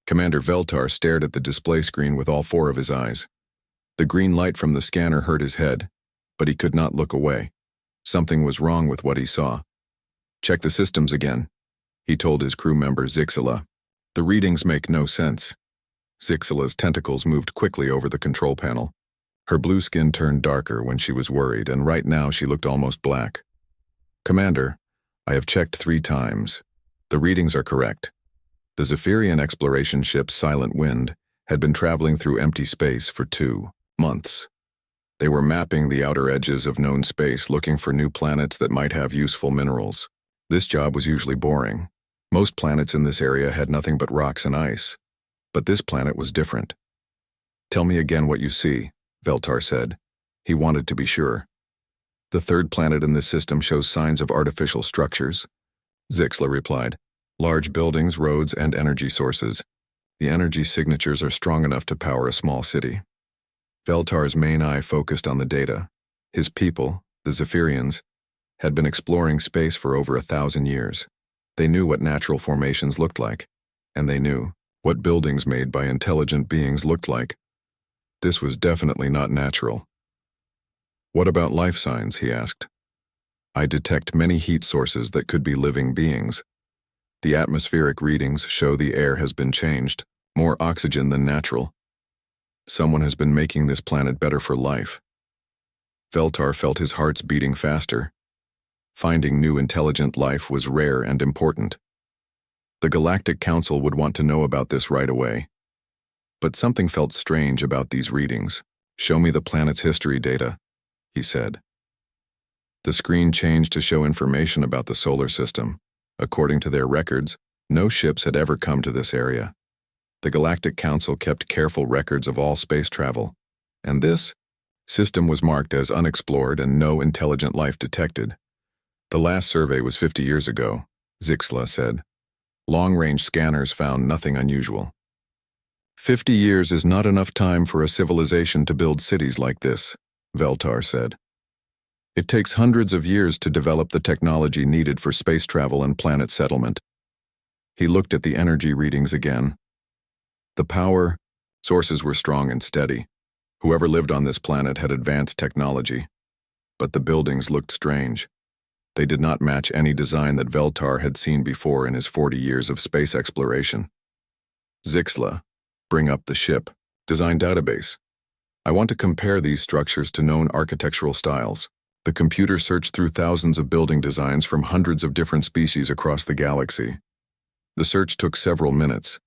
Commander Veltar stared at the display screen with all four of his eyes. The green light from the scanner hurt his head, but he could not look away. Something was wrong with what he saw. "Check the systems again," he told his crew member Zixila. "The readings make no sense." Zixila's tentacles moved quickly over the control panel. Her blue skin turned darker when she was worried, and right now she looked almost black. "Commander, I have checked 3 times. The readings are correct." The Zephyrian exploration ship Silent Wind had been traveling through empty space for 2 months. They were mapping the outer edges of known space, looking for new planets that might have useful minerals. This job was usually boring. Most planets in this area had nothing but rocks and ice. But this planet was different. "Tell me again what you see," Veltar said. He wanted to be sure. "The third planet in this system shows signs of artificial structures," Zixla replied. "Large buildings, roads, and energy sources. The energy signatures are strong enough to power a small city." Veltar's main eye focused on the data. His people, the Zephyrians, had been exploring space for over 1,000 years. They knew what natural formations looked like, and they knew what buildings made by intelligent beings looked like. This was definitely not natural. "What about life signs?" he asked. "I detect many heat sources that could be living beings. The atmospheric readings show the air has been changed, more oxygen than natural. Someone has been making this planet better for life." Veltar felt his heart's beating faster. Finding new intelligent life was rare and important. The Galactic Council would want to know about this right away. But something felt strange about these readings. "Show me the planet's history data," he said. The screen changed to show information about the solar system. According to their records, no ships had ever come to this area. The Galactic Council kept careful records of all space travel, and this system was marked as unexplored and no intelligent life detected. "The last survey was 50 years ago," Zixla said. "Long-range scanners found nothing unusual." 50 years is not enough time for a civilization to build cities like this," Veltar said. "It takes hundreds of years to develop the technology needed for space travel and planet settlement." He looked at the energy readings again. The power sources were strong and steady. Whoever lived on this planet had advanced technology. But the buildings looked strange. They did not match any design that Veltar had seen before in his 40 years of space exploration. "Zixla, bring up the ship. Design database. I want to compare these structures to known architectural styles." The computer searched through thousands of building designs from hundreds of different species across the galaxy. The search took several minutes.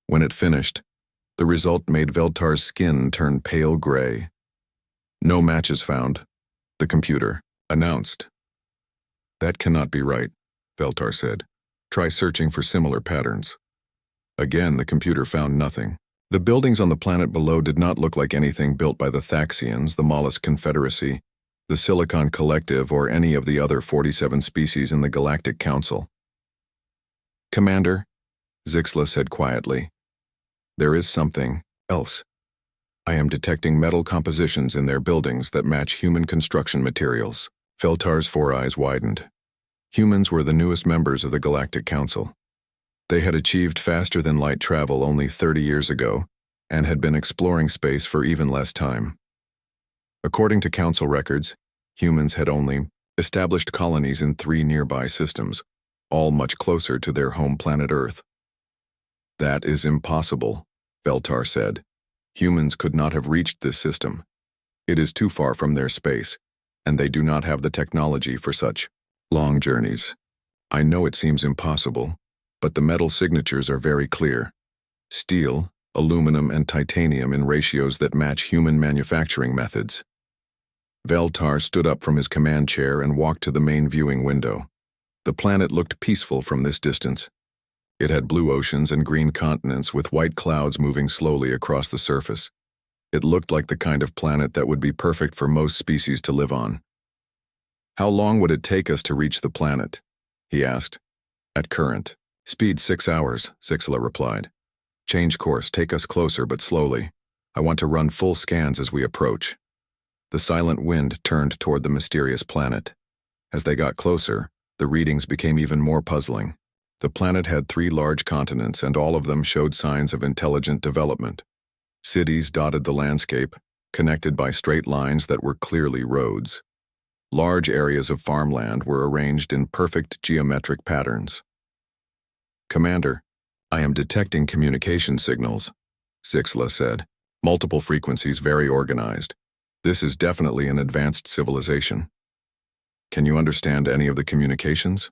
When it finished, the result made Veltar's skin turn pale gray. "No matches found," the computer announced. "That cannot be right," Veltar said. "Try searching for similar patterns." Again, the computer found nothing. The buildings on the planet below did not look like anything built by the Thaxians, the Mollusk Confederacy, the Silicon Collective, or any of the other 47 species in the Galactic Council. "Commander," Zixla said quietly, "there is something else. I am detecting metal compositions in their buildings that match human construction materials." Veltar's 4 eyes widened. Humans were the newest members of the Galactic Council. They had achieved faster-than-light travel only 30 years ago and had been exploring space for even less time. According to Council records, humans had only established colonies in 3 nearby systems, all much closer to their home planet Earth. "That is impossible," Veltar said. "Humans could not have reached this system. It is too far from their space, and they do not have the technology for such long journeys. I know it seems impossible, but the metal signatures are very clear. Steel, aluminum, and titanium in ratios that match human manufacturing methods." Veltar stood up from his command chair and walked to the main viewing window. The planet looked peaceful from this distance. It had blue oceans and green continents with white clouds moving slowly across the surface. It looked like the kind of planet that would be perfect for most species to live on. "How long would it take us to reach the planet?" he asked. "At current speed 6 hours, Zixla replied. "Change course, take us closer but slowly. I want to run full scans as we approach." The Silent Wind turned toward the mysterious planet. As they got closer, the readings became even more puzzling. The planet had 3 large continents, and all of them showed signs of intelligent development. Cities dotted the landscape, connected by straight lines that were clearly roads. Large areas of farmland were arranged in perfect geometric patterns. "Commander, I am detecting communication signals," Zixla said. "Multiple frequencies, very organized. This is definitely an advanced civilization." "Can you understand any of the communications?"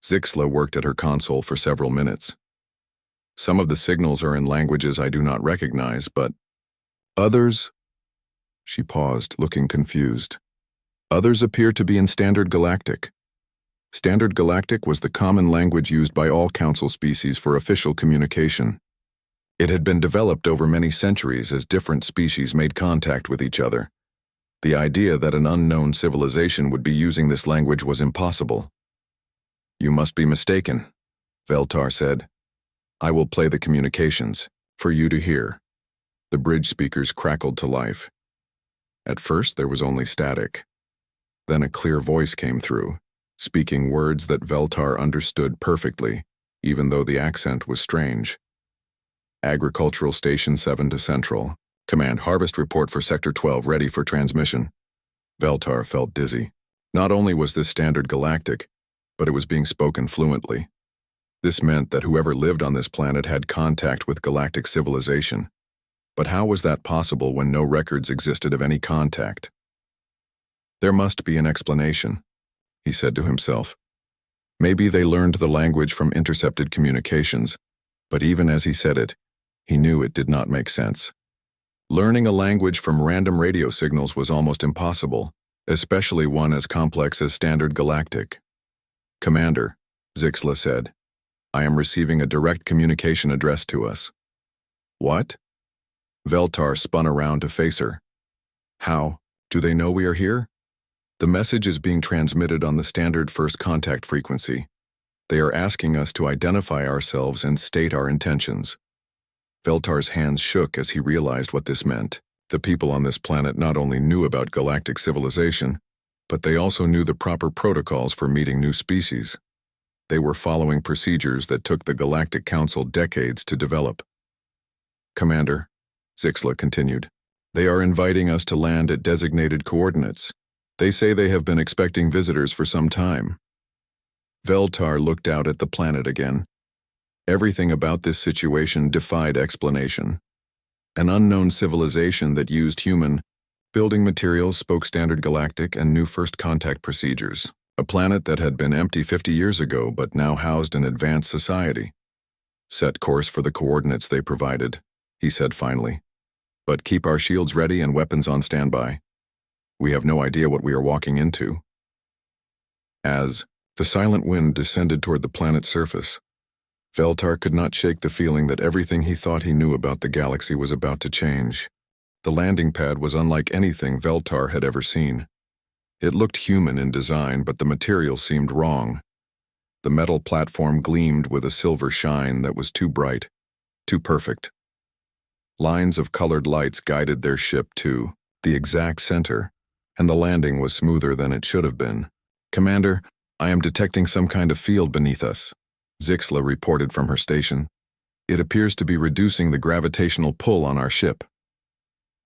Zixla worked at her console for several minutes. "Some of the signals are in languages I do not recognize, but others—" She paused, looking confused. "Others appear to be in Standard Galactic." Standard Galactic was the common language used by all Council species for official communication. It had been developed over many centuries as different species made contact with each other. The idea that an unknown civilization would be using this language was impossible. "You must be mistaken," Veltar said. "I will play the communications, for you to hear." The bridge speakers crackled to life. At first there was only static. Then a clear voice came through, speaking words that Veltar understood perfectly, even though the accent was strange. "Agricultural Station 7 to Central. Command, harvest report for Sector 12 ready for transmission." Veltar felt dizzy. Not only was this Standard Galactic, but it was being spoken fluently. This meant that whoever lived on this planet had contact with galactic civilization. But how was that possible when no records existed of any contact? "There must be an explanation," he said to himself. Maybe they learned the language from intercepted communications, but even as he said it, he knew it did not make sense. Learning a language from random radio signals was almost impossible, especially one as complex as Standard Galactic. "Commander," Zixla said, "I am receiving a direct communication addressed to us." "What?" Veltar spun around to face her. "How? Do they know we are here?" "The message is being transmitted on the standard first contact frequency. They are asking us to identify ourselves and state our intentions." Veltar's hands shook as he realized what this meant. The people on this planet not only knew about galactic civilization, but they also knew the proper protocols for meeting new species. They were following procedures that took the Galactic Council decades to develop. "Commander," Zixla continued, "they are inviting us to land at designated coordinates. They say they have been expecting visitors for some time." Veltar looked out at the planet again. Everything about this situation defied explanation. An unknown civilization that used human building materials, spoke Standard Galactic, and knew first contact procedures. A planet that had been empty 50 years ago but now housed an advanced society. "Set course for the coordinates they provided," he said finally. "But keep our shields ready and weapons on standby. We have no idea what we are walking into." As the silent wind descended toward the planet's surface, Veltar could not shake the feeling that everything he thought he knew about the galaxy was about to change. The landing pad was unlike anything Veltar had ever seen. It looked human in design, but the material seemed wrong. The metal platform gleamed with a silver shine that was too bright, too perfect. Lines of colored lights guided their ship to the exact center, and the landing was smoother than it should have been. "Commander, I am detecting some kind of field beneath us," Zixla reported from her station. "It appears to be reducing the gravitational pull on our ship."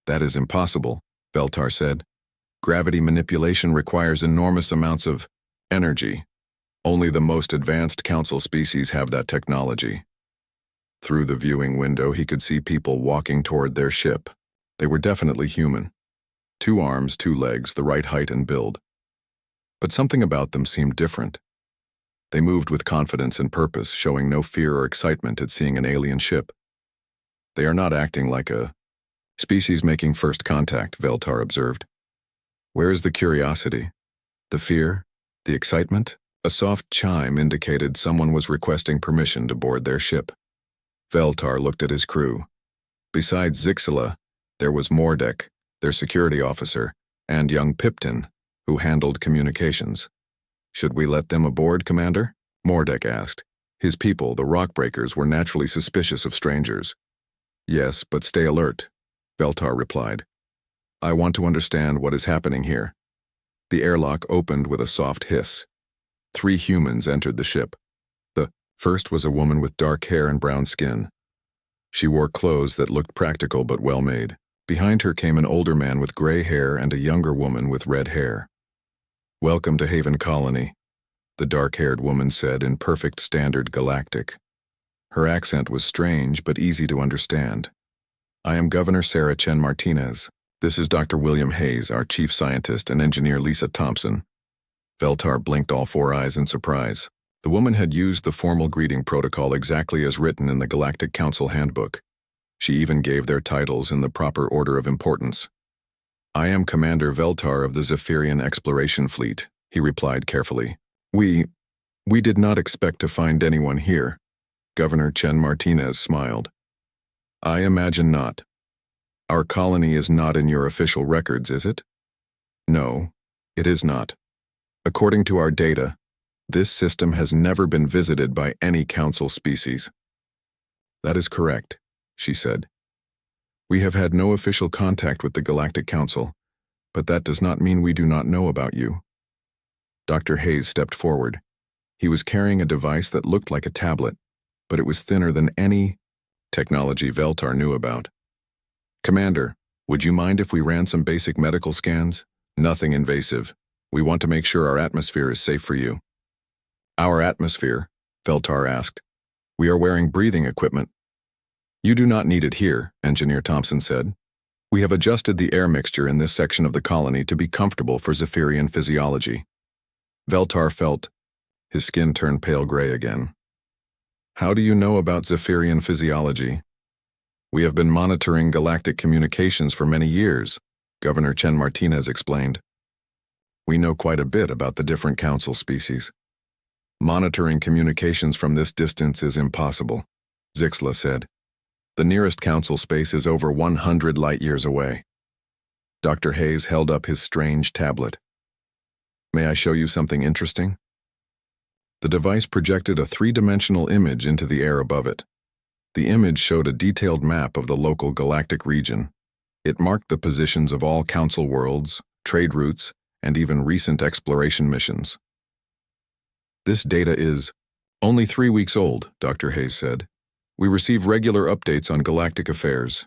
"That is impossible," Veltar said. "Gravity manipulation requires enormous amounts of energy. Only the most advanced Council species have that technology." Through the viewing window, he could see people walking toward their ship. They were definitely human. 2 arms, 2 legs, the right height and build. But something about them seemed different. They moved with confidence and purpose, showing no fear or excitement at seeing an alien ship. "They are not acting like a species making first contact," Veltar observed. "Where is the curiosity? The fear? The excitement?" A soft chime indicated someone was requesting permission to board their ship. Veltar looked at his crew. Besides Zixla, there was Mordek, their security officer, and young Pipton, who handled communications. "Should we let them aboard, Commander?" Mordek asked. His people, the Rockbreakers, were naturally suspicious of strangers. "Yes, but stay alert," Veltar replied. "I want to understand what is happening here." The airlock opened with a soft hiss. 3 humans entered the ship. The First was a woman with dark hair and brown skin. She wore clothes that looked practical but well-made. Behind her came an older man with gray hair and a younger woman with red hair. "Welcome to Haven Colony," the dark-haired woman said in perfect standard Galactic. Her accent was strange but easy to understand. "I am Governor Sarah Chen Martinez. This is Dr. William Hayes, our chief scientist, and engineer Lisa Thompson." Veltar blinked all four eyes in surprise. The woman had used the formal greeting protocol exactly as written in the Galactic Council handbook. She even gave their titles in the proper order of importance. "I am Commander Veltar of the Zephyrian Exploration Fleet," he replied carefully. We did not expect to find anyone here." Governor Chen Martinez smiled. "I imagine not. Our colony is not in your official records, is it?" "No, it is not. According to our data, this system has never been visited by any council species." "That is correct," she said. "We have had no official contact with the Galactic Council, but that does not mean we do not know about you." Dr. Hayes stepped forward. He was carrying a device that looked like a tablet, but it was thinner than any technology Veltar knew about. "Commander, would you mind if we ran some basic medical scans? Nothing invasive. We want to make sure our atmosphere is safe for you." "Our atmosphere?" Veltar asked. "We are wearing breathing equipment." "You do not need it here," Engineer Thompson said. "We have adjusted the air mixture in this section of the colony to be comfortable for Zephyrian physiology." Veltar felt his skin turned pale gray again. "How do you know about Zephyrian physiology?" "We have been monitoring galactic communications for many years," Governor Chen Martinez explained. "We know quite a bit about the different council species. Monitoring communications from this distance is impossible," Zixla said. "The nearest council space is over 100 light-years away." Dr. Hayes held up his strange tablet. "May I show you something interesting?" The device projected a three-dimensional image into the air above it. The image showed a detailed map of the local galactic region. It marked the positions of all council worlds, trade routes, and even recent exploration missions. "This data is only 3 weeks old," Dr. Hayes said. "We receive regular updates on galactic affairs."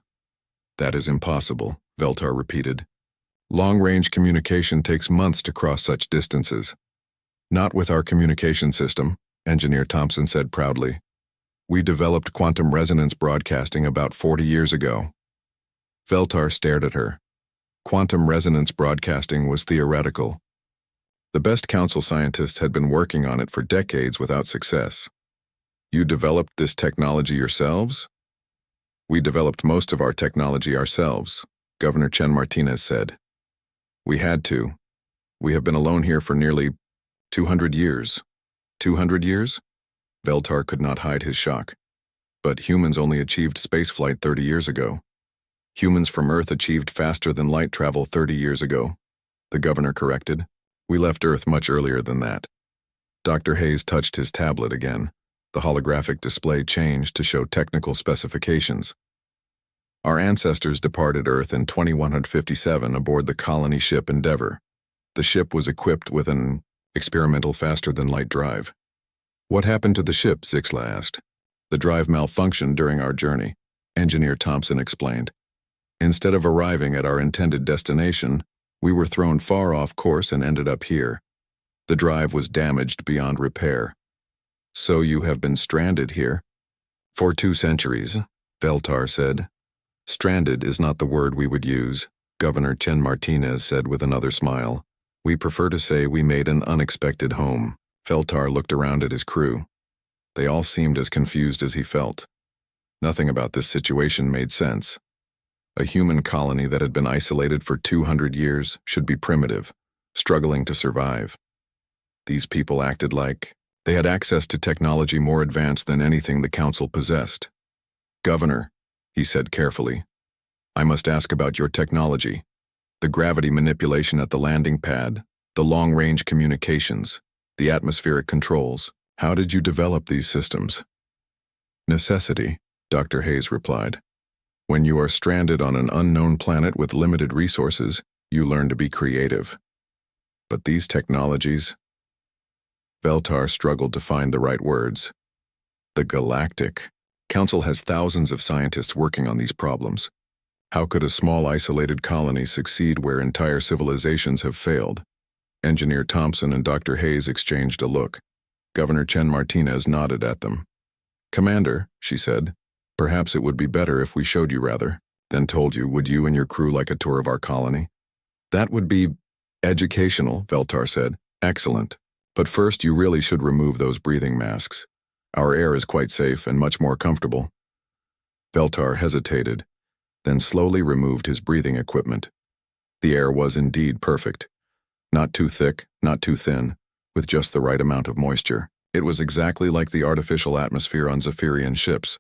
"That is impossible," Veltar repeated. "Long-range communication takes months to cross such distances." "Not with our communication system," Engineer Thompson said proudly. "We developed quantum resonance broadcasting about 40 years ago." Veltar stared at her. Quantum resonance broadcasting was theoretical. The best council scientists had been working on it for decades without success. "You developed this technology yourselves?" "We developed most of our technology ourselves," Governor Chen Martinez said. "We had to. We have been alone here for nearly 200 years. 200 years? Veltar could not hide his shock. "But humans only achieved spaceflight 30 years ago. Humans from Earth achieved faster than light travel 30 years ago," the governor corrected. "We left Earth much earlier than that." Dr. Hayes touched his tablet again. The holographic display changed to show technical specifications. "Our ancestors departed Earth in 2157 aboard the colony ship Endeavour. The ship was equipped with an experimental faster-than-light drive." "What happened to the ship?" Zixla asked. "The drive malfunctioned during our journey," Engineer Thompson explained. "Instead of arriving at our intended destination, we were thrown far off course and ended up here. The drive was damaged beyond repair." "So you have been stranded here?" "For 2 centuries, Veltar said. "Stranded is not the word we would use," Governor Chen Martinez said with another smile. "We prefer to say we made an unexpected home." Veltar looked around at his crew. They all seemed as confused as he felt. Nothing about this situation made sense. A human colony that had been isolated for 200 years should be primitive, struggling to survive. These people acted like they had access to technology more advanced than anything the council possessed. "Governor," he said carefully, "I must ask about your technology. The gravity manipulation at the landing pad, the long-range communications, the atmospheric controls. How did you develop these systems?" "Necessity," Dr. Hayes replied. "When you are stranded on an unknown planet with limited resources, you learn to be creative. But these technologies..." Veltar struggled to find the right words. The Galactic Council has thousands of scientists working on these problems. How could a small isolated colony succeed where entire civilizations have failed? Engineer Thompson and Dr. Hayes exchanged a look. Governor Chen Martinez nodded at them. "Commander," she said, "perhaps it would be better if we showed you rather than told you. Would you and your crew like a tour of our colony?" "That would be educational," Veltar said. "Excellent. But first you really should remove those breathing masks. Our air is quite safe and much more comfortable." Veltar hesitated, then slowly removed his breathing equipment. The air was indeed perfect. Not too thick, not too thin, with just the right amount of moisture. It was exactly like the artificial atmosphere on Zephyrian ships.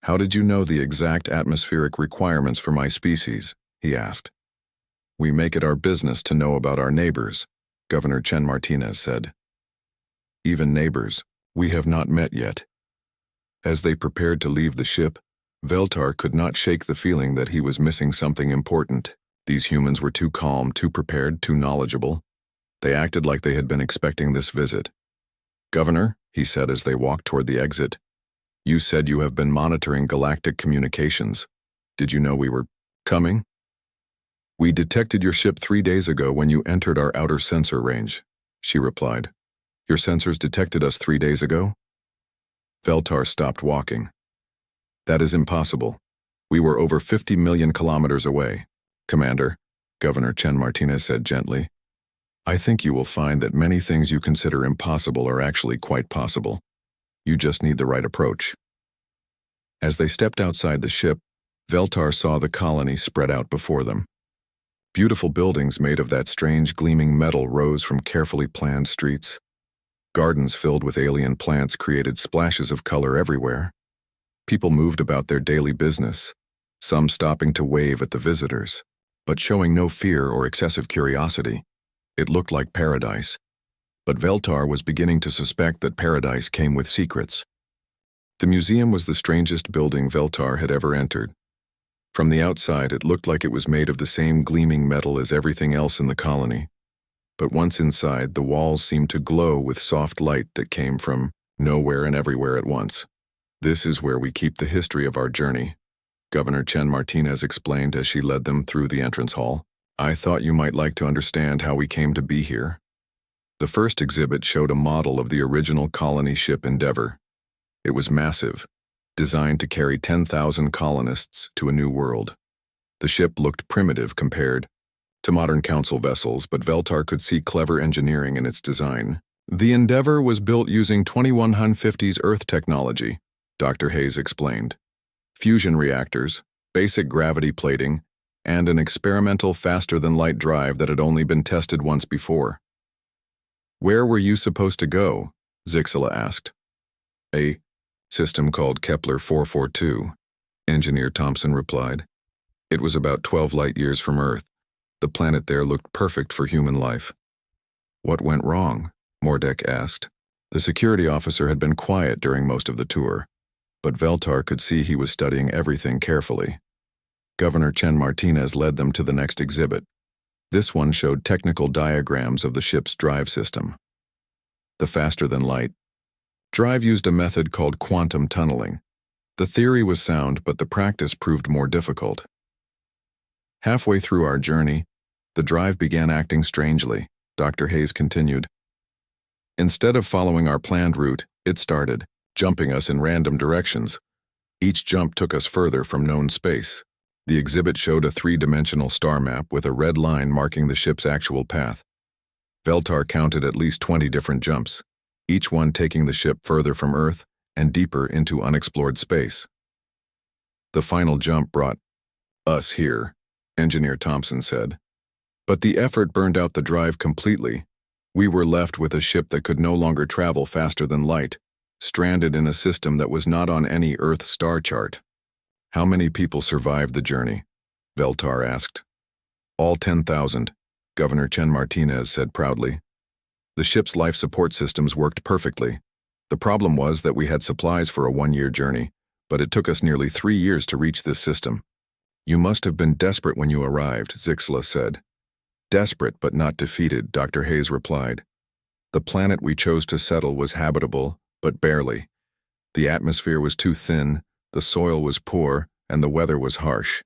"How did you know the exact atmospheric requirements for my species?" he asked. "We make it our business to know about our neighbors," Governor Chen Martinez said. "Even neighbors we have not met yet." As they prepared to leave the ship, Veltar could not shake the feeling that he was missing something important. These humans were too calm, too prepared, too knowledgeable. They acted like they had been expecting this visit. "Governor," he said as they walked toward the exit, "you said you have been monitoring galactic communications. Did you know we were coming?" "We detected your ship 3 days ago when you entered our outer sensor range," she replied. "Your sensors detected us 3 days ago?" Veltar stopped walking. "That is impossible. We were over 50 million kilometers away." "Commander," Governor Chen Martinez said gently, "I think you will find that many things you consider impossible are actually quite possible. You just need the right approach." As they stepped outside the ship, Veltar saw the colony spread out before them. Beautiful buildings made of that strange gleaming metal rose from carefully planned streets. Gardens filled with alien plants created splashes of color everywhere. People moved about their daily business, some stopping to wave at the visitors, but showing no fear or excessive curiosity. It looked like paradise. But Veltar was beginning to suspect that paradise came with secrets. The museum was the strangest building Veltar had ever entered. From the outside, it looked like it was made of the same gleaming metal as everything else in the colony. But once inside, the walls seemed to glow with soft light that came from nowhere and everywhere at once. "This is where we keep the history of our journey," Governor Chen Martinez explained as she led them through the entrance hall. "I thought you might like to understand how we came to be here." The first exhibit showed a model of the original colony ship Endeavour. It was massive, designed to carry 10,000 colonists to a new world. The ship looked primitive compared to modern council vessels, but Veltar could see clever engineering in its design. "The Endeavour was built using 2150s Earth technology," Dr. Hayes explained. "Fusion reactors, basic gravity plating, and an experimental faster-than-light drive that had only been tested once before." "Where were you supposed to go?" Zixela asked. "A system called Kepler 442, Engineer Thompson replied. "It was about 12 light-years from Earth. The planet there looked perfect for human life." "What went wrong?" Mordek asked. The security officer had been quiet during most of the tour, but Veltar could see he was studying everything carefully. Governor Chen Martinez led them to the next exhibit. This one showed technical diagrams of the ship's drive system. The faster-than-light drive used a method called quantum tunneling. The theory was sound, but the practice proved more difficult. "Halfway through our journey, the drive began acting strangely," Dr. Hayes continued. "Instead of following our planned route, it started jumping us in random directions. Each jump took us further from known space." The exhibit showed a 3-dimensional star map with a red line marking the ship's actual path. Veltar counted at least 20 different jumps, each one taking the ship further from Earth and deeper into unexplored space. "The final jump brought us here," Engineer Thompson said. "But the effort burned out the drive completely. We were left with a ship that could no longer travel faster than light, stranded in a system that was not on any Earth star chart." "How many people survived the journey?" Veltar asked. "All 10,000, Governor Chen Martinez said proudly. "The ship's life support systems worked perfectly. The problem was that we had supplies for a 1-year journey, but it took us nearly 3 years to reach this system." "You must have been desperate when you arrived," Zixela said. "Desperate but not defeated," Dr. Hayes replied. "The planet we chose to settle was habitable, but barely. The atmosphere was too thin, the soil was poor, and the weather was harsh.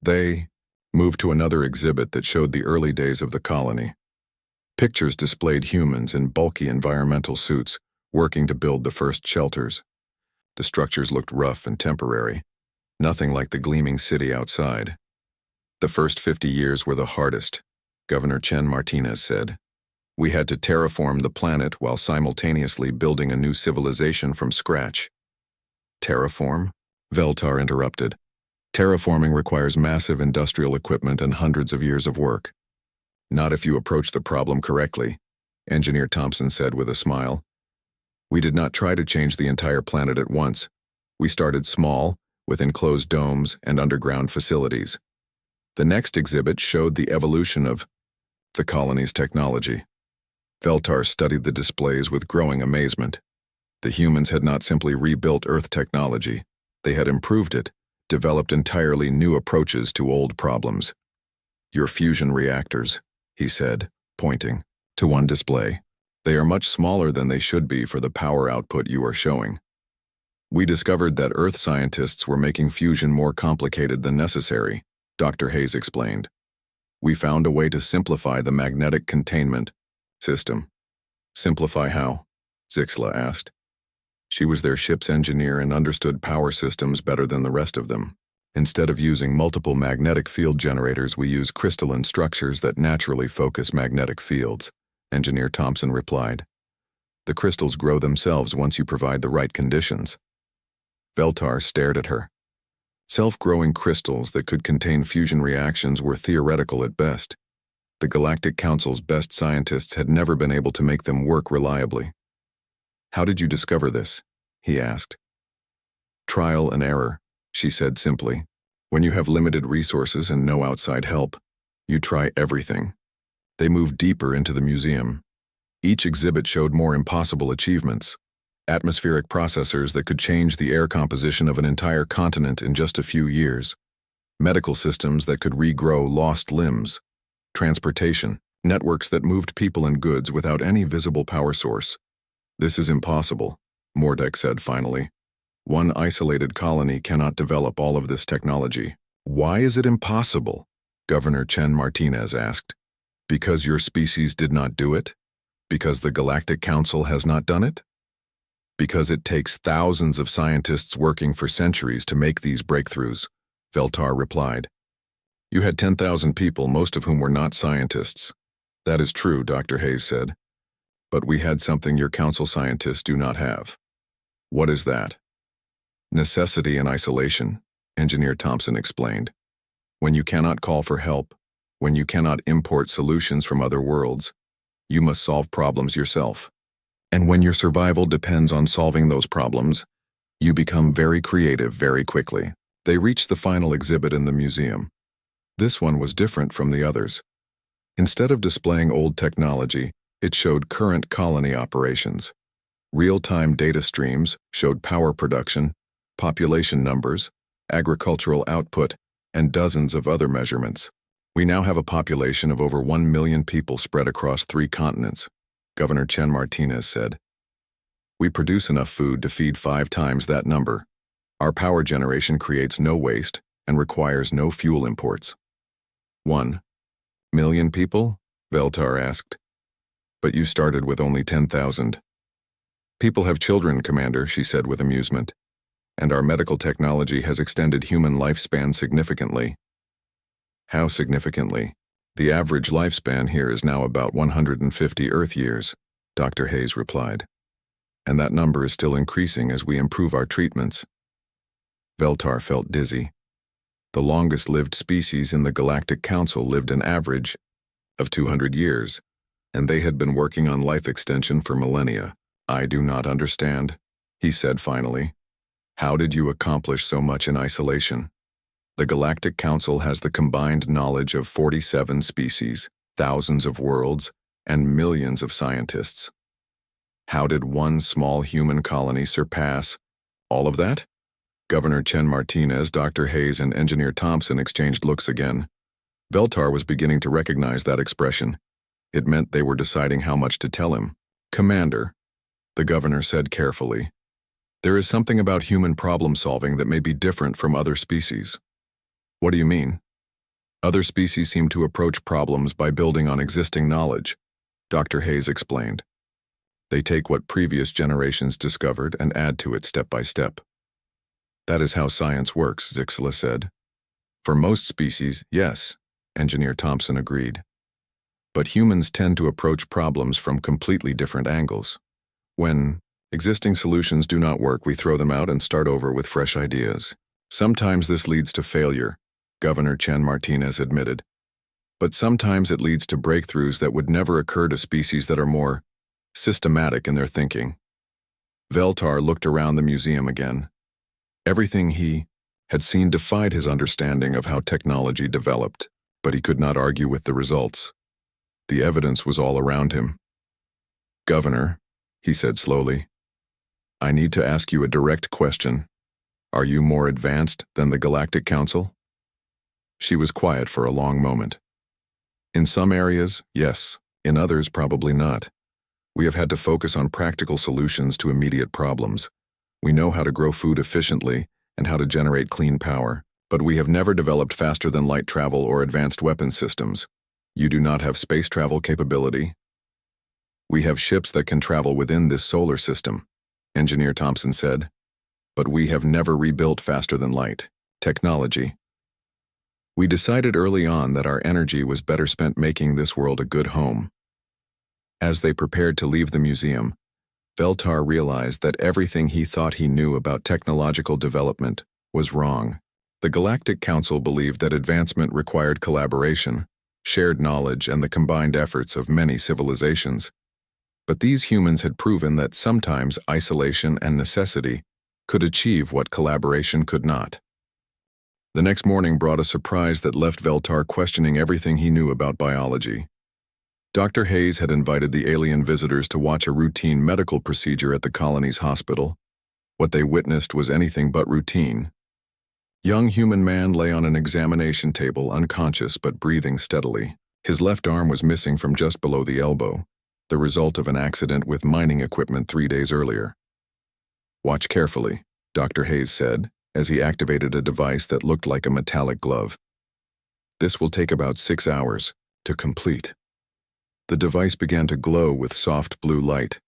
They moved to another exhibit that showed the early days of the colony. Pictures displayed humans in bulky environmental suits working to build the first shelters. The structures looked rough and temporary, nothing like the gleaming city outside. The first 50 years were the hardest, Governor Chen Martinez said. We had to terraform the planet while simultaneously building a new civilization from scratch. Terraform? Veltar interrupted. Terraforming requires massive industrial equipment and hundreds of years of work. Not if you approach the problem correctly, Engineer Thompson said with a smile. We did not try to change the entire planet at once. We started small, with enclosed domes and underground facilities. The next exhibit showed the evolution of the colony's technology. Veltar studied the displays with growing amazement. The humans had not simply rebuilt Earth technology, they had improved it, developed entirely new approaches to old problems. Your fusion reactors, he said, pointing to one display. They are much smaller than they should be for the power output you are showing. We discovered that Earth scientists were making fusion more complicated than necessary, Dr. Hayes explained. We found a way to simplify the magnetic containment system. Simplify how? Zixla asked. She was their ship's engineer and understood power systems better than the rest of them. Instead of using multiple magnetic field generators, we use crystalline structures that naturally focus magnetic fields, Engineer Thompson replied. The crystals grow themselves once you provide the right conditions. Veltar stared at her. Self-growing crystals that could contain fusion reactions were theoretical at best. The Galactic Council's best scientists had never been able to make them work reliably. How did you discover this? He asked. Trial and error, she said simply. When you have limited resources and no outside help, you try everything. They moved deeper into the museum. Each exhibit showed more impossible achievements. Atmospheric processors that could change the air composition of an entire continent in just a few years. Medical systems that could regrow lost limbs. Transportation, networks that moved people and goods without any visible power source. This is impossible, Mordek said finally. One isolated colony cannot develop all of this technology. Why is it impossible? Governor Chen Martinez asked. Because your species did not do it? Because the Galactic Council has not done it? Because it takes thousands of scientists working for centuries to make these breakthroughs, Veltar replied. You had 10,000 people, most of whom were not scientists. That is true, Dr. Hayes said. But we had something your council scientists do not have. What is that? Necessity and isolation, Engineer Thompson explained. When you cannot call for help, when you cannot import solutions from other worlds, you must solve problems yourself. And when your survival depends on solving those problems, you become very creative very quickly. They reached the final exhibit in the museum. This one was different from the others. Instead of displaying old technology, it showed current colony operations. Real-time data streams showed power production, population numbers, agricultural output, and dozens of other measurements. We now have a population of over 1 million people spread across 3 continents, Governor Chen Martinez said. We produce enough food to feed 5 times that number. Our power generation creates no waste and requires no fuel imports. 1 million people? Veltar asked. But you started with only 10,000. People have children, Commander, she said with amusement. And our medical technology has extended human lifespan significantly. How significantly? The average lifespan here is now about 150 Earth years, Dr. Hayes replied. And that number is still increasing as we improve our treatments. Veltar felt dizzy. The longest-lived species in the Galactic Council lived an average of 200 years, and they had been working on life extension for millennia. I do not understand, he said finally. How did you accomplish so much in isolation? The Galactic Council has the combined knowledge of 47 species, thousands of worlds, and millions of scientists. How did one small human colony surpass all of that? Governor Chen Martinez, Dr. Hayes, and Engineer Thompson exchanged looks again. Veltar was beginning to recognize that expression. It meant they were deciding how much to tell him. Commander, the governor said carefully, There is something about human problem solving that may be different from other species. What do you mean? Other species seem to approach problems by building on existing knowledge, Dr. Hayes explained. They take what previous generations discovered and add to it step by step. That is how science works, Zixela said. For most species, yes, Engineer Thompson agreed. But humans tend to approach problems from completely different angles. When existing solutions do not work, we throw them out and start over with fresh ideas. Sometimes this leads to failure, Governor Chen Martinez admitted. But sometimes it leads to breakthroughs that would never occur to species that are more systematic in their thinking. Veltar looked around the museum again. Everything he had seen defied his understanding of how technology developed, but he could not argue with the results. The evidence was all around him. Governor, he said slowly, I need to ask you a direct question. Are you more advanced than the Galactic Council? She was quiet for a long moment. In some areas, yes. In others, probably not. We have had to focus on practical solutions to immediate problems. We know how to grow food efficiently and how to generate clean power, but we have never developed faster-than-light travel or advanced weapon systems. You do not have space travel capability. We have ships that can travel within this solar system, Engineer Thompson said. But we have never rebuilt faster-than-light technology. We decided early on that our energy was better spent making this world a good home. As they prepared to leave the museum, Veltar realized that everything he thought he knew about technological development was wrong. The Galactic Council believed that advancement required collaboration, shared knowledge, and the combined efforts of many civilizations. But these humans had proven that sometimes isolation and necessity could achieve what collaboration could not. The next morning brought a surprise that left Veltar questioning everything he knew about biology. Dr. Hayes had invited the alien visitors to watch a routine medical procedure at the colony's hospital. What they witnessed was anything but routine. Young human man lay on an examination table, unconscious but breathing steadily. His left arm was missing from just below the elbow, the result of an accident with mining equipment 3 days earlier. Watch carefully, Dr. Hayes said, as he activated a device that looked like a metallic glove. This will take about 6 hours to complete. The device began to glow with soft blue light.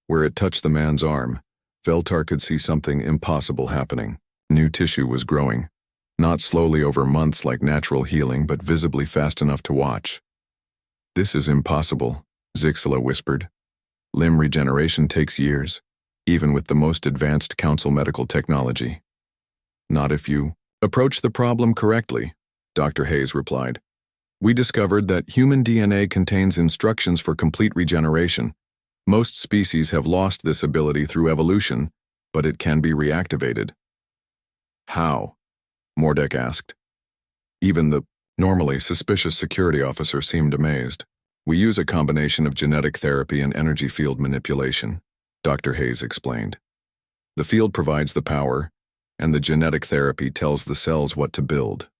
Where it touched the man's arm, Veltar could see something impossible happening. New tissue was growing, not slowly over months like natural healing, but visibly fast enough to watch. This is impossible, Zixela whispered. Limb regeneration takes years, even with the most advanced council medical technology. Not if you approach the problem correctly, Dr. Hayes replied. We discovered that human DNA contains instructions for complete regeneration. Most species have lost this ability through evolution, but it can be reactivated. How? Mordek asked. Even the normally suspicious security officer seemed amazed. We use a combination of genetic therapy and energy field manipulation, Dr. Hayes explained. The field provides the power, and the genetic therapy tells the cells what to build.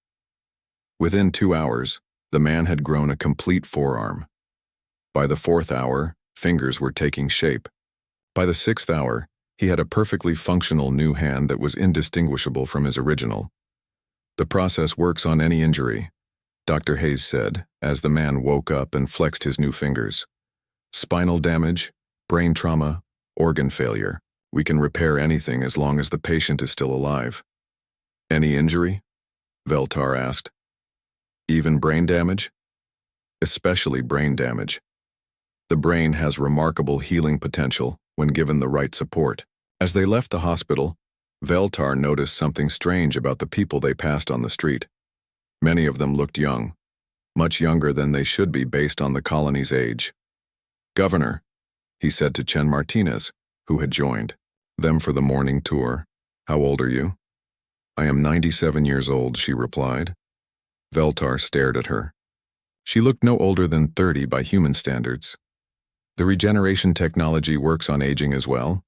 Within 2 hours, the man had grown a complete forearm. By the 4th hour, fingers were taking shape. By the 6th hour, he had a perfectly functional new hand that was indistinguishable from his original. The process works on any injury, Dr. Hayes said, as the man woke up and flexed his new fingers. Spinal damage, brain trauma, organ failure. We can repair anything as long as the patient is still alive. Any injury? Veltar asked. Even brain damage? Especially brain damage. The brain has remarkable healing potential when given the right support. As they left the hospital, Veltar noticed something strange about the people they passed on the street. Many of them looked young, much younger than they should be based on the colony's age. Governor, he said to Chen Martinez, who had joined them for the morning tour. How old are you? I am 97 years old, she replied. Veltar stared at her. She looked no older than 30 by human standards. The regeneration technology works on aging as well?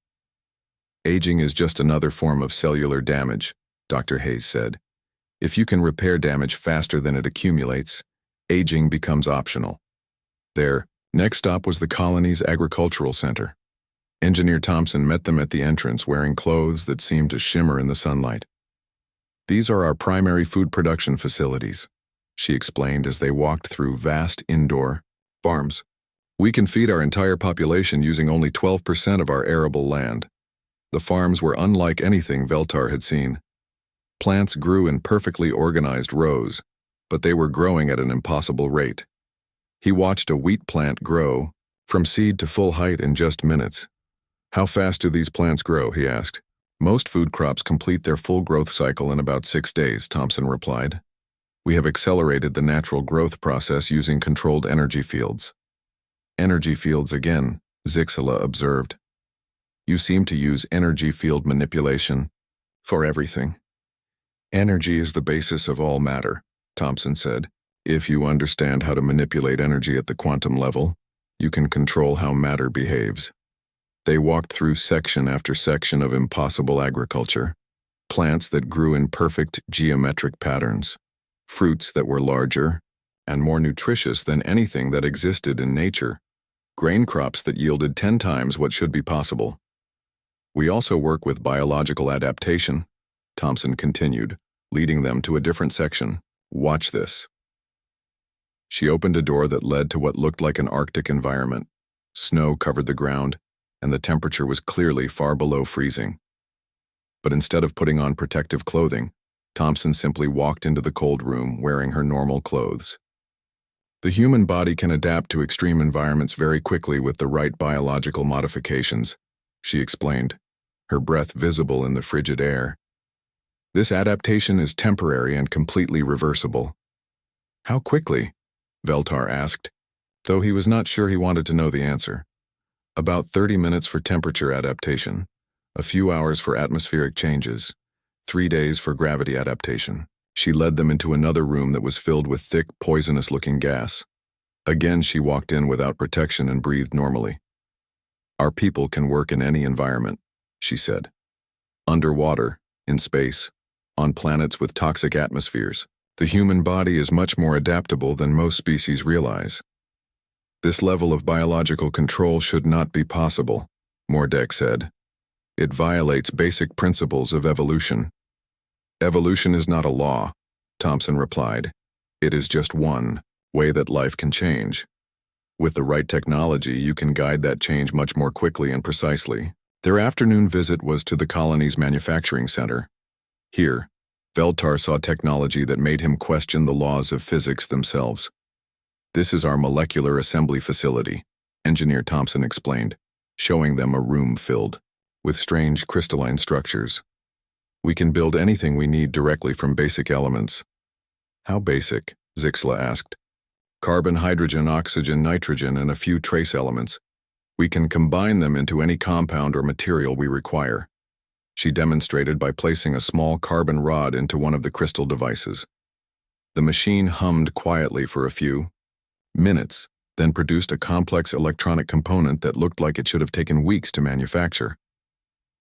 Aging is just another form of cellular damage, Dr. Hayes said. If you can repair damage faster than it accumulates, aging becomes optional. Their next stop was the colony's agricultural center. Engineer Thompson met them at the entrance wearing clothes that seemed to shimmer in the sunlight. "These are our primary food production facilities," she explained as they walked through vast indoor farms. "We can feed our entire population using only 12% of our arable land." The farms were unlike anything Veltar had seen. Plants grew in perfectly organized rows, but they were growing at an impossible rate. He watched a wheat plant grow from seed to full height in just minutes. "How fast do these plants grow?" he asked. "Most food crops complete their full growth cycle in about 6 days," Thompson replied. "We have accelerated the natural growth process using controlled energy fields." "Energy fields again," Zixela observed. "You seem to use energy field manipulation for everything." "Energy is the basis of all matter," Thompson said. "If you understand how to manipulate energy at the quantum level, you can control how matter behaves." They walked through section after section of impossible agriculture. Plants that grew in perfect geometric patterns. Fruits that were larger and more nutritious than anything that existed in nature. Grain crops that yielded 10 times what should be possible. "We also work with biological adaptation," Thompson continued, leading them to a different section. "Watch this." She opened a door that led to what looked like an Arctic environment. Snow covered the ground, and the temperature was clearly far below freezing. But instead of putting on protective clothing, Thompson simply walked into the cold room wearing her normal clothes. "The human body can adapt to extreme environments very quickly with the right biological modifications," she explained, her breath visible in the frigid air. "This adaptation is temporary and completely reversible." "How quickly?" Veltar asked, though he was not sure he wanted to know the answer. "About 30 minutes for temperature adaptation, a few hours for atmospheric changes, 3 days for gravity adaptation." She led them into another room that was filled with thick, poisonous-looking gas. Again, she walked in without protection and breathed normally. "Our people can work in any environment," she said. "Underwater, in space, on planets with toxic atmospheres. The human body is much more adaptable than most species realize." "This level of biological control should not be possible," Mordek said. "It violates basic principles of evolution." "Evolution is not a law," Thompson replied. "It is just one way that life can change. With the right technology, you can guide that change much more quickly and precisely." Their afternoon visit was to the colony's manufacturing center. Here, Veltar saw technology that made him question the laws of physics themselves. "This is our molecular assembly facility," Engineer Thompson explained, showing them a room filled with strange crystalline structures. "We can build anything we need directly from basic elements." "How basic?" Zixela asked. "Carbon, hydrogen, oxygen, nitrogen, and a few trace elements. We can combine them into any compound or material we require." She demonstrated by placing a small carbon rod into one of the crystal devices. The machine hummed quietly for a few minutes, then produced a complex electronic component that looked like it should have taken weeks to manufacture.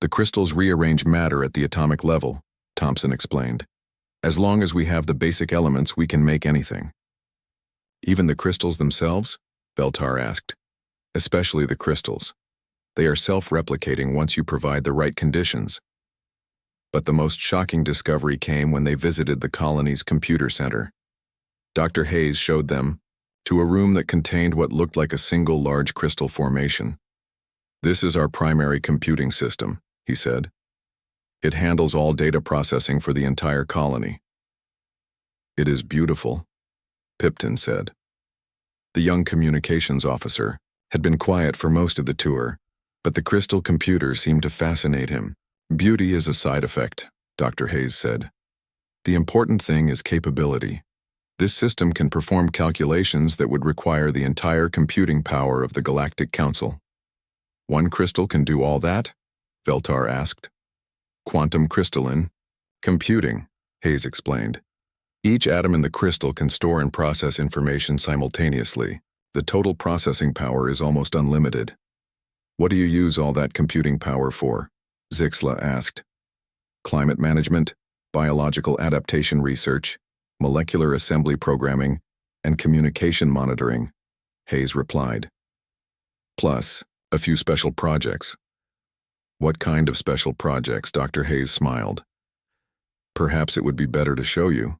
"The crystals rearrange matter at the atomic level," Thompson explained. "As long as we have the basic elements, we can make anything." "Even the crystals themselves?" Veltar asked. "Especially the crystals. They are self-replicating once you provide the right conditions." But the most shocking discovery came when they visited the colony's computer center. Dr. Hayes showed them to a room that contained what looked like a single large crystal formation. "This is our primary computing system," he said. "It handles all data processing for the entire colony." "It is beautiful," Pipton said. The young communications officer had been quiet for most of the tour, but the crystal computer seemed to fascinate him. "Beauty is a side effect," Dr. Hayes said. "The important thing is capability. This system can perform calculations that would require the entire computing power of the Galactic Council." "One crystal can do all that?" Veltar asked. "Quantum crystalline computing," Hayes explained. "Each atom in the crystal can store and process information simultaneously. The total processing power is almost unlimited." "What do you use all that computing power for?" Zixela asked. "Climate management, biological adaptation research, molecular assembly programming, and communication monitoring," Hayes replied. "Plus, a few special projects," What kind of special projects? Dr. Hayes smiled. Perhaps it would be better to show you.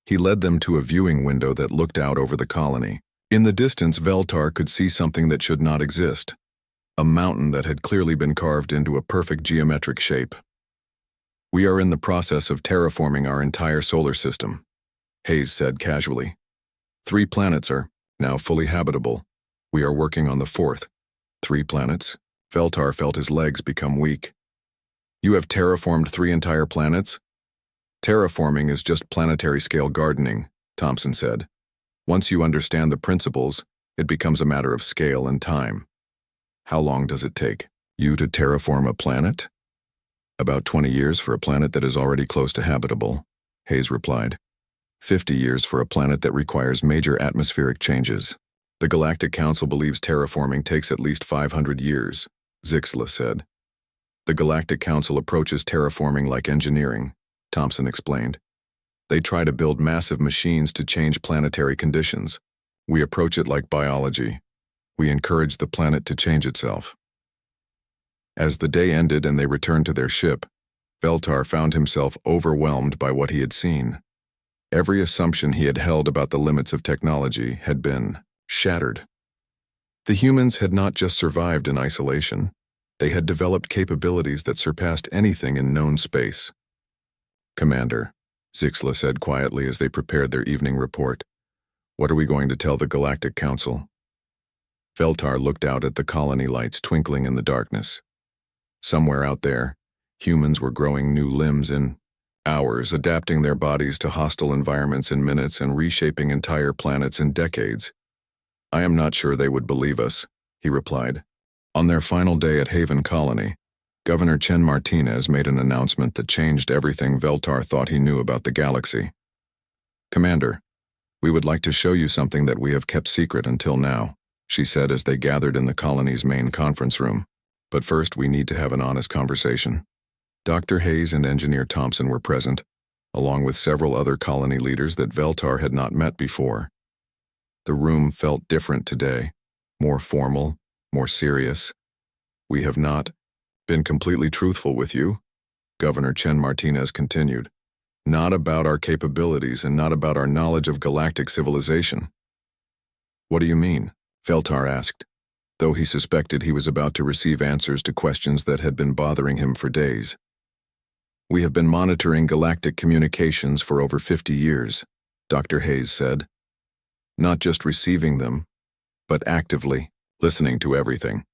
He led them to a viewing window that looked out over the colony. In the distance, Veltar could see something that should not exist. A mountain that had clearly been carved into a perfect geometric shape. We are in the process of terraforming our entire solar system, Hayes said casually. 3 planets are now fully habitable. We are working on the 4th. 3 planets? Veltar felt his legs become weak. You have terraformed 3 entire planets? Terraforming is just planetary-scale gardening, Thompson said. Once you understand the principles, it becomes a matter of scale and time. How long does it take you to terraform a planet? About 20 years for a planet that is already close to habitable, Hayes replied. 50 years for a planet that requires major atmospheric changes. The Galactic Council believes terraforming takes at least 500 years, Zixla said. The Galactic Council approaches terraforming like engineering, Thompson explained. They try to build massive machines to change planetary conditions. We approach it like biology. We encourage the planet to change itself. As the day ended and they returned to their ship, Veltar found himself overwhelmed by what he had seen. Every assumption he had held about the limits of technology had been shattered. The humans had not just survived in isolation. They had developed capabilities that surpassed anything in known space. Commander, Zixla said quietly as they prepared their evening report. What are we going to tell the Galactic Council? Veltar looked out at the colony lights twinkling in the darkness. Somewhere out there, humans were growing new limbs in hours, adapting their bodies to hostile environments in minutes and reshaping entire planets in decades. I am not sure they would believe us, he replied. On their final day at Haven Colony, Governor Chen Martinez made an announcement that changed everything Veltar thought he knew about the galaxy. Commander, we would like to show you something that we have kept secret until now, she said as they gathered in the colony's main conference room. But first we need to have an honest conversation. Dr. Hayes and Engineer Thompson were present, along with several other colony leaders that Veltar had not met before. The room felt different today, more formal, more serious. We have not been completely truthful with you, Governor Chen Martinez continued. Not about our capabilities and not about our knowledge of galactic civilization. What do you mean? Veltar asked, though he suspected he was about to receive answers to questions that had been bothering him for days. We have been monitoring galactic communications for over 50 years, Dr. Hayes said. Not just receiving them, but actively listening to everything.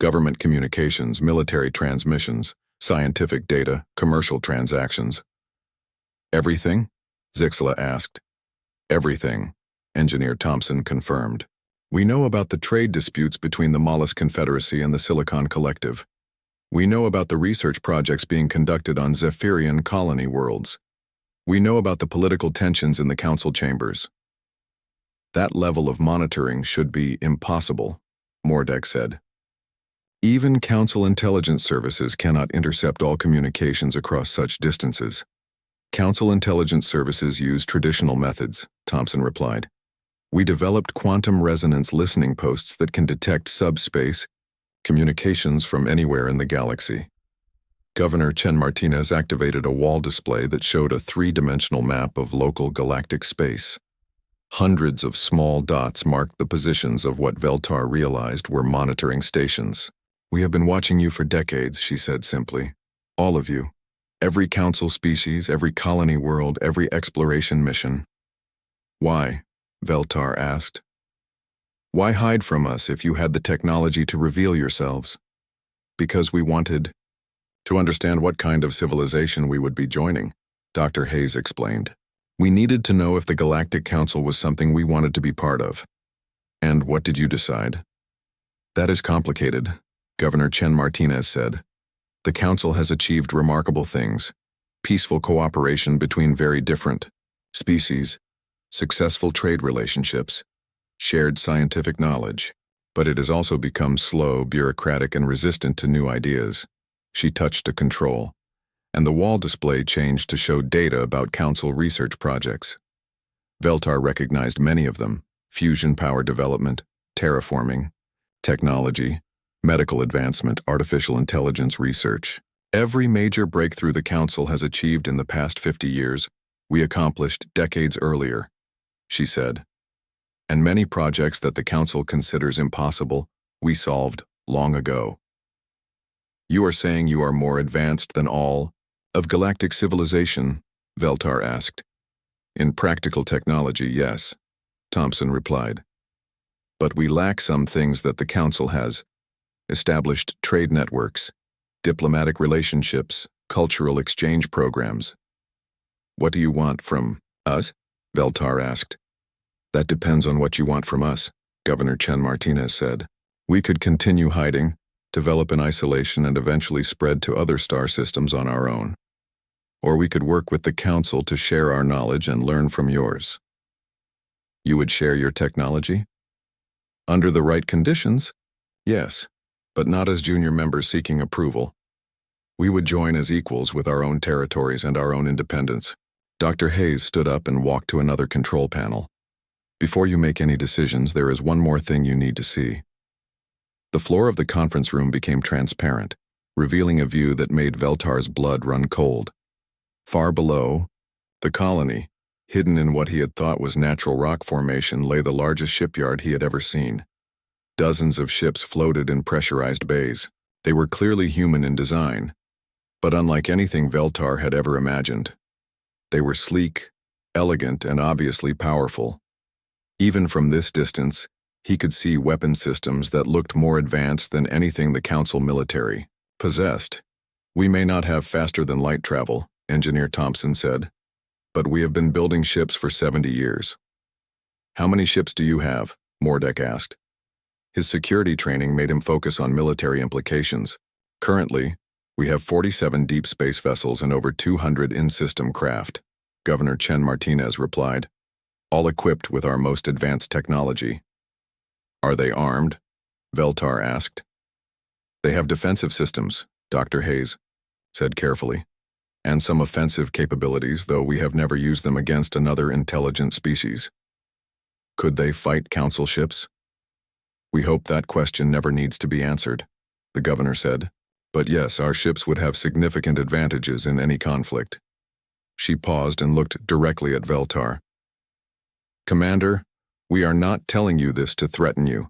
Government communications, military transmissions, scientific data, commercial transactions. Everything? Zixla asked. Everything, Engineer Thompson confirmed. We know about the trade disputes between the Mollusk Confederacy and the Silicon Collective. We know about the research projects being conducted on Zephyrian colony worlds. We know about the political tensions in the council chambers. That level of monitoring should be impossible, Mordek said. Even Council intelligence services cannot intercept all communications across such distances. Council intelligence services use traditional methods, Thompson replied. We developed quantum resonance listening posts that can detect subspace communications from anywhere in the galaxy. Governor Chen Martinez activated a wall display that showed a 3-dimensional map of local galactic space. Hundreds of small dots marked the positions of what Veltar realized were monitoring stations. We have been watching you for decades, she said simply. All of you. Every council species, every colony world, every exploration mission. Why? Veltar asked. Why hide from us if you had the technology to reveal yourselves? Because we wanted to understand what kind of civilization we would be joining, Dr. Hayes explained. We needed to know if the Galactic Council was something we wanted to be part of. And what did you decide? That is complicated, Governor Chen Martinez said. The Council has achieved remarkable things. Peaceful cooperation between very different species, successful trade relationships, shared scientific knowledge, but it has also become slow, bureaucratic, and resistant to new ideas. She touched a control, and the wall display changed to show data about Council research projects. Veltar recognized many of them: fusion power development, terraforming, technology, medical advancement, artificial intelligence research. Every major breakthrough the Council has achieved in the past 50 years, we accomplished decades earlier, she said. And many projects that the Council considers impossible, we solved long ago. You are saying you are more advanced than all of galactic civilization? Veltar asked. In practical technology, yes, Thompson replied. But we lack some things that the Council has: established trade networks, diplomatic relationships, cultural exchange programs. What do you want from us? Veltar asked. That depends on what you want from us, Governor Chen Martinez said. We could continue hiding, develop in isolation, and eventually spread to other star systems on our own. Or we could work with the Council to share our knowledge and learn from yours. You would share your technology? Under the right conditions, yes, but not as junior members seeking approval. We would join as equals with our own territories and our own independence. Dr. Hayes stood up and walked to another control panel. Before you make any decisions, there is one more thing you need to see. The floor of the conference room became transparent, revealing a view that made Veltar's blood run cold. Far below, the colony, hidden in what he had thought was natural rock formation, lay the largest shipyard he had ever seen. Dozens of ships floated in pressurized bays. They were clearly human in design, but unlike anything Veltar had ever imagined. They were sleek, elegant, and obviously powerful. Even from this distance, he could see weapon systems that looked more advanced than anything the Council military possessed. We may not have faster-than-light travel, Engineer Thompson said, but we have been building ships for 70 years. How many ships do you have? Mordek asked. His security training made him focus on military implications. Currently, we have 47 deep space vessels and over 200 in-system craft, Governor Chen Martinez replied, all equipped with our most advanced technology. Are they armed? Veltar asked. They have defensive systems, Dr. Hayes said carefully, and some offensive capabilities, though we have never used them against another intelligent species. Could they fight Council ships? We hope that question never needs to be answered, the governor said. But yes, our ships would have significant advantages in any conflict. She paused and looked directly at Veltar. Commander, we are not telling you this to threaten you.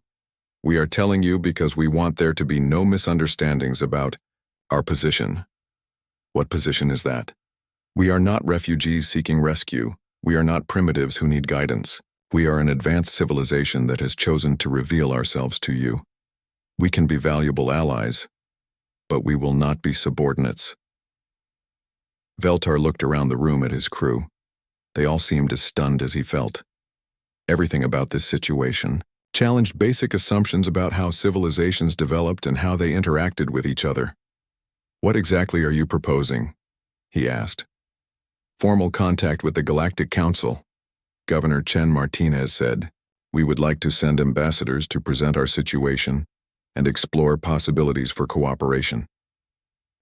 We are telling you because we want there to be no misunderstandings about our position. What position is that? We are not refugees seeking rescue. We are not primitives who need guidance. We are an advanced civilization that has chosen to reveal ourselves to you. We can be valuable allies, but we will not be subordinates. Veltar looked around the room at his crew. They all seemed as stunned as he felt. Everything about this situation challenged basic assumptions about how civilizations developed and how they interacted with each other. What exactly are you proposing? He asked. Formal contact with the Galactic Council, Governor Chen Martinez said. We would like to send ambassadors to present our situation and explore possibilities for cooperation.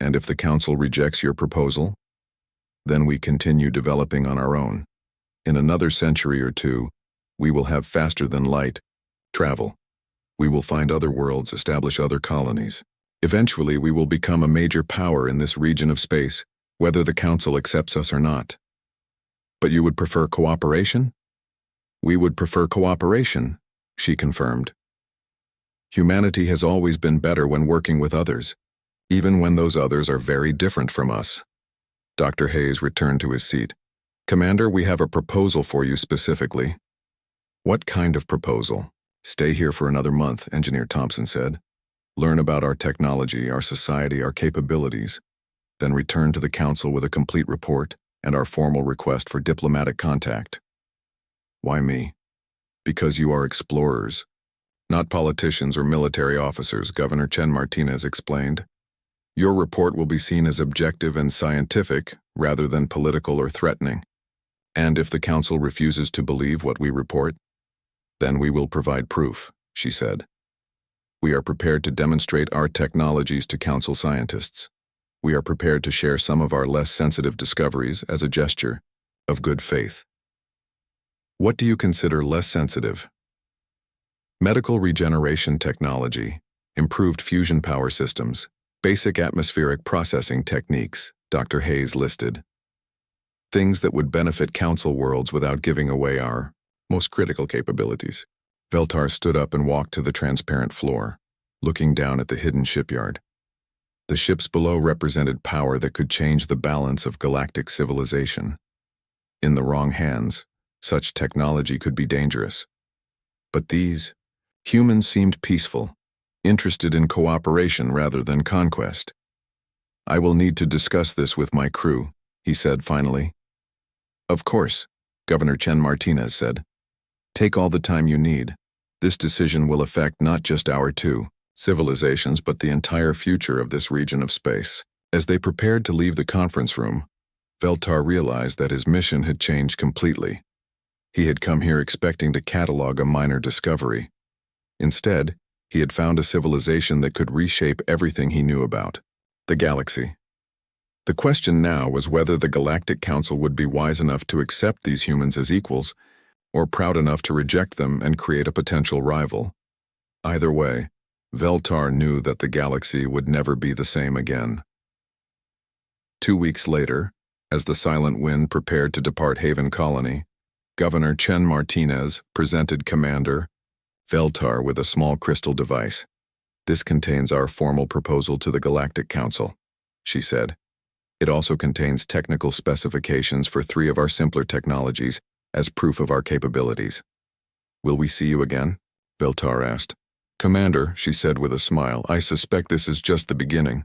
And if the Council rejects your proposal, then we continue developing on our own. In another century or two, we will have faster-than-light travel. We will find other worlds, establish other colonies. Eventually, we will become a major power in this region of space, whether the Council accepts us or not. But you would prefer cooperation? We would prefer cooperation, she confirmed. Humanity has always been better when working with others, even when those others are very different from us. Dr. Hayes returned to his seat. Commander, we have a proposal for you specifically. What kind of proposal? Stay here for another month, Engineer Thompson said. Learn about our technology, our society, our capabilities, then return to the Council with a complete report and our formal request for diplomatic contact. Why me? Because you are explorers, not politicians or military officers, Governor Chen Martinez explained. Your report will be seen as objective and scientific rather than political or threatening. And if the Council refuses to believe what we report, then we will provide proof, she said. We are prepared to demonstrate our technologies to Council scientists. We are prepared to share some of our less sensitive discoveries as a gesture of good faith. What do you consider less sensitive? Medical regeneration technology, improved fusion power systems, basic atmospheric processing techniques, Dr. Hayes listed. Things that would benefit Council worlds without giving away our most critical capabilities. Veltar stood up and walked to the transparent floor, looking down at the hidden shipyard. The ships below represented power that could change the balance of galactic civilization. In the wrong hands, such technology could be dangerous. But these humans seemed peaceful, interested in cooperation rather than conquest. "I will need to discuss this with my crew," he said finally. "Of course," Governor Chen Martinez said. "Take all the time you need. This decision will affect not just our two civilizations but the entire future of this region of space." As they prepared to leave the conference room, Veltar realized that his mission had changed completely. He had come here expecting to catalog a minor discovery. Instead, he had found a civilization that could reshape everything he knew about the galaxy. The question now was whether the Galactic Council would be wise enough to accept these humans as equals, or proud enough to reject them and create a potential rival. Either way, Veltar knew that the galaxy would never be the same again. 2 weeks later, as the Silent Wind prepared to depart Haven Colony, Governor Chen Martinez presented Commander Veltar with a small crystal device. "This contains our formal proposal to the Galactic Council," she said. "It also contains technical specifications for 3 of our simpler technologies as proof of our capabilities." "Will we see you again?" Veltar asked. "Commander," she said with a smile, "I suspect this is just the beginning.